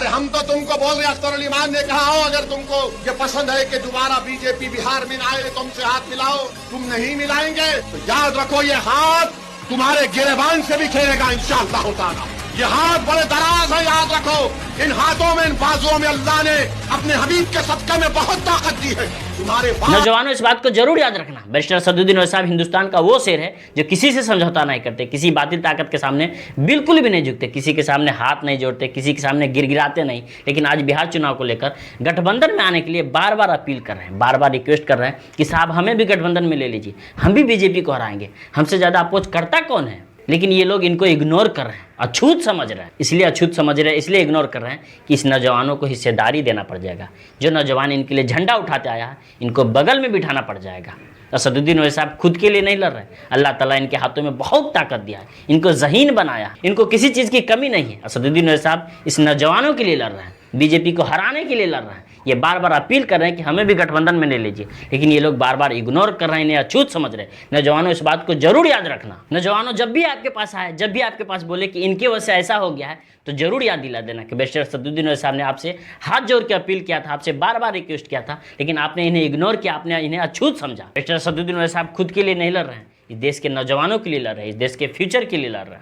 अरे हम तो तुमको बोल रहे, अख्तर अली मान ने कहा हो अगर तुमको ये पसंद है कि दोबारा बीजेपी बिहार में आए तुमसे हाथ मिलाओ, तुम नहीं मिलाएंगे तो याद रखो ये हाथ तुम्हारे गिरेबान से भी खेलेगा इंशाअल्लाह ताला। ये हाथ बड़े दराज है, याद रखो। इन हाथों में, इन बाजुओं में अल्लाह ने अपने हबीब के सदक़े में बहुत ताकत दी है। तुम्हारे नौजवानों इस बात को जरूर याद रखना, बैरिस्टर असदुद्दीन ओवैसी साहब हिंदुस्तान का वो शेर है जो किसी से समझौता नहीं करते, किसी बातिल ताकत के सामने बिल्कुल भी नहीं झुकते, किसी के सामने हाथ नहीं जोड़ते, किसी के सामने गिड़गिड़ाते नहीं। लेकिन आज बिहार चुनाव को लेकर गठबंधन में आने के लिए बार बार अपील कर रहे हैं, बार बार रिक्वेस्ट कर रहे हैं कि साहब हमें भी गठबंधन में ले लीजिए, हम भी बीजेपी को हराएंगे। हमसे ज़्यादा अपोज करता कौन है? लेकिन ये लोग इनको इग्नोर कर रहे हैं, अछूत समझ रहे हैं। इसलिए अछूत समझ रहे हैं, इसलिए इग्नोर कर रहे हैं कि इस नौजवानों को हिस्सेदारी देना पड़ जाएगा। जो नौजवान इनके लिए झंडा उठाते आया है, इनको बगल में बिठाना पड़ जाएगा। असदुद्दीन ओवैसी साहब खुद के लिए नहीं लड़ रहे, अल्लाह ताला इनके हाथों में बहुत ताकत दिया है, इनको ज़हीन बनाया, इनको किसी चीज़ की कमी नहीं है। असदुद्दीन ओवैसी साहब इस नौजवानों के लिए लड़ रहे हैं, बीजेपी को हराने के लिए लड़ रहे हैं। ये बार बार अपील कर रहे हैं कि हमें भी गठबंधन में ले लीजिए, लेकिन ये लोग बार बार इग्नोर कर रहे हैं, इन्हें अछूत समझ रहे हैं। नौजवानों इस बात को जरूर याद रखना। नौजवानों जब भी आपके पास आए, जब भी आपके पास बोले कि इनकी वजह से ऐसा हो गया है, तो जरूर याद दिला देना कि बैरिस्टर असदुद्दीन ओवैसी साहब ने आपसे हाथ जोड़ के अपील किया था, आपसे बार बार रिक्वेस्ट किया था, लेकिन आपने इन्हें इग्नोर किया, आपने इन्हें अछूत समझा। बैरिस्टर असदुद्दीन ओवैसी साहब खुद के लिए नहीं लड़ रहे हैं, इस देश के नौजवानों के लिए लड़ रहे हैं, इस देश के फ्यूचर के लिए लड़ रहे हैं।